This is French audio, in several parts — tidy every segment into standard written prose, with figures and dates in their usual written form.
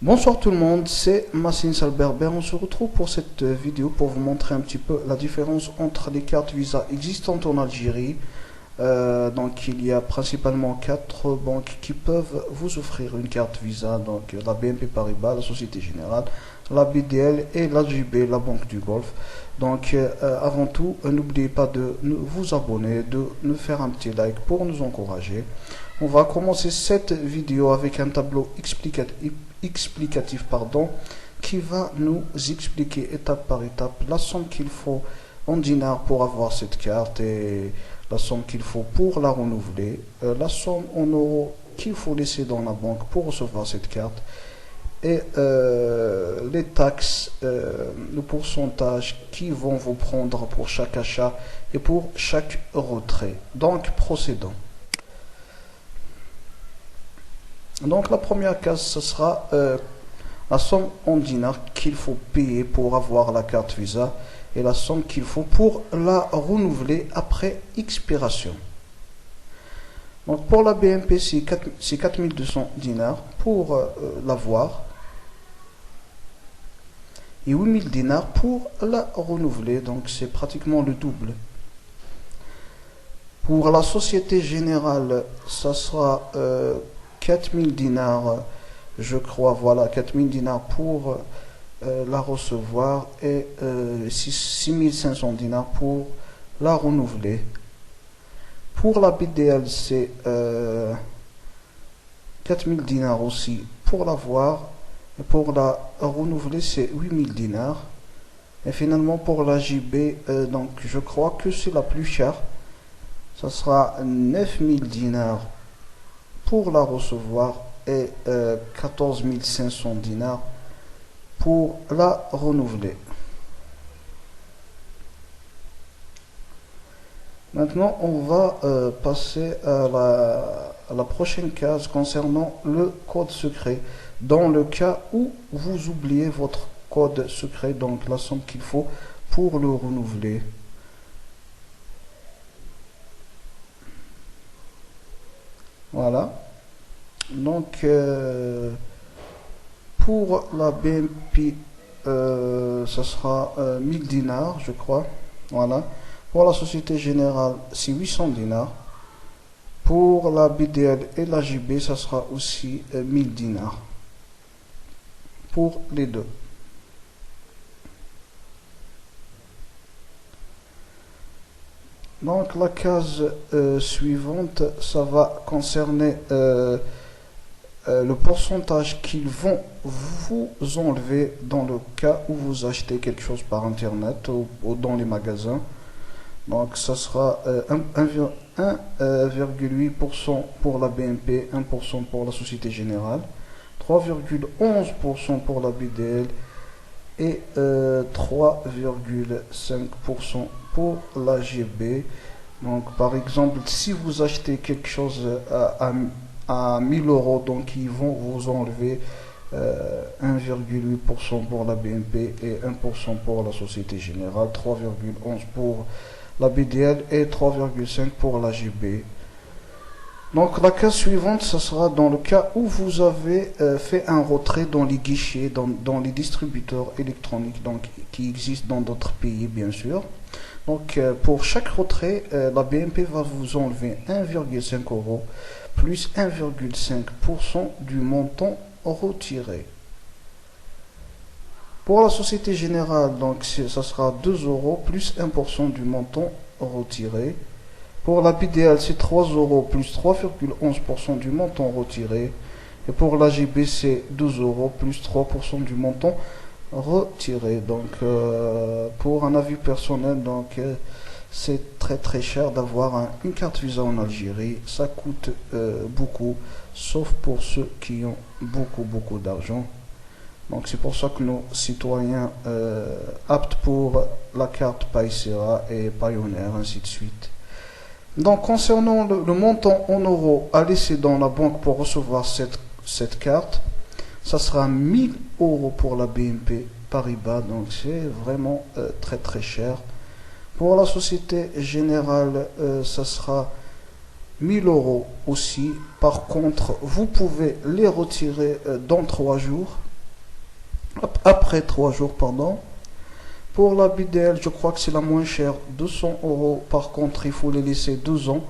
Bonsoir tout le monde, c'est Massine Salberber. On se retrouve pour cette vidéo pour vous montrer un petit peu la différence entre les cartes Visa existantes en Algérie. Donc il y a principalement 4 banques qui peuvent vous offrir une carte Visa, donc la BNP Paribas, la Société Générale, la BDL et la JB, la Banque du Golfe. Donc avant tout, n'oubliez pas de vous abonner, de nous faire un petit like pour nous encourager. On va commencer cette vidéo avec un tableau explicatif qui va nous expliquer étape par étape la somme qu'il faut en dinars pour avoir cette carte et la somme qu'il faut pour la renouveler, la somme en euros qu'il faut laisser dans la banque pour recevoir cette carte et les taxes, le pourcentage qui vont vous prendre pour chaque achat et pour chaque retrait. Donc procédons. Donc la première case, ce sera la somme en dinars qu'il faut payer pour avoir la carte Visa et la somme qu'il faut pour la renouveler après expiration. Donc pour la BNP, c'est 4200 dinars pour l'avoir et 8000 dinars pour la renouveler. Donc c'est pratiquement le double. Pour la Société Générale, ça sera 4000 dinars, je crois, voilà, 4000 dinars pour la recevoir et 6500 dinars pour la renouveler. Pour la BDL, c'est 4000 dinars aussi pour l'avoir et pour la renouveler, c'est 8000 dinars. Et finalement, pour la JB, donc je crois que c'est la plus chère, ça sera 9000 dinars pour la recevoir et 14 500 dinars pour la renouveler. Maintenant, on va passer à la prochaine case concernant le code secret. Dans le cas où vous oubliez votre code secret, donc la somme qu'il faut pour le renouveler. Voilà. Donc, pour la BNP, ça sera 1000 dinars, je crois. Voilà. Pour la Société Générale, c'est 800 dinars. Pour la BDL et la JB, ça sera aussi 1000 dinars. Pour les deux. Donc la case suivante, ça va concerner le pourcentage qu'ils vont vous enlever dans le cas où vous achetez quelque chose par internet ou dans les magasins. Donc ça sera 1,8% pour la BNP, 1% pour la Société Générale, 3,11% pour la BDL et 3,5% pour la GB. Donc par exemple, si vous achetez quelque chose à 1000 euros, donc ils vont vous enlever 1,8% pour la BNP et 1% pour la Société Générale, 3,11% pour la BDL et 3,5% pour la GB. Donc la case suivante, ce sera dans le cas où vous avez fait un retrait dans les guichets, dans les distributeurs électroniques, donc qui existent dans d'autres pays bien sûr. Donc pour chaque retrait, la BNP va vous enlever 1,5 € plus 1,5% du montant retiré. Pour la Société Générale, donc ça sera 2 € plus 1% du montant retiré. Pour la BDL, c'est 3 € plus 3,11% du montant retiré. Et pour la JB, c'est 12 € plus 3% du montant retiré. Donc, pour un avis personnel, donc c'est très cher d'avoir une carte Visa en Algérie. Ça coûte beaucoup, sauf pour ceux qui ont beaucoup d'argent. Donc c'est pour ça que nos citoyens optent pour la carte Paysera et Pioneer, ainsi de suite. Donc concernant le montant en euros à laisser dans la banque pour recevoir cette carte, ça sera 1000 € pour la BNP Paribas, donc c'est vraiment très cher. Pour la Société Générale, ça sera 1000 € aussi. Par contre, vous pouvez les retirer dans 3 jours. Après 3 jours, pardon. Pour la BDL, je crois que c'est la moins chère, 200 euros. Par contre, il faut les laisser 2 ans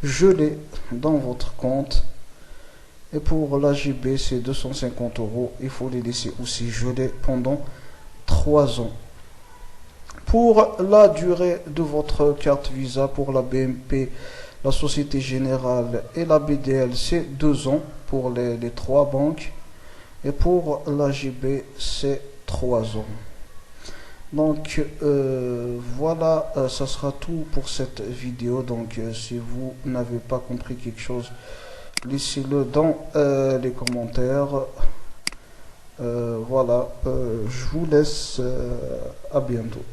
gelés dans votre compte. Et pour la JB, c'est 250 euros. Il faut les laisser aussi gelés pendant 3 ans. Pour la durée de votre carte Visa, pour la BNP, la Société Générale et la BDL, c'est 2 ans pour les trois banques. Et pour la JB, c'est 3 ans. Donc voilà, ça sera tout pour cette vidéo. Donc si vous n'avez pas compris quelque chose, laissez-le dans les commentaires. Voilà, je vous laisse, à bientôt.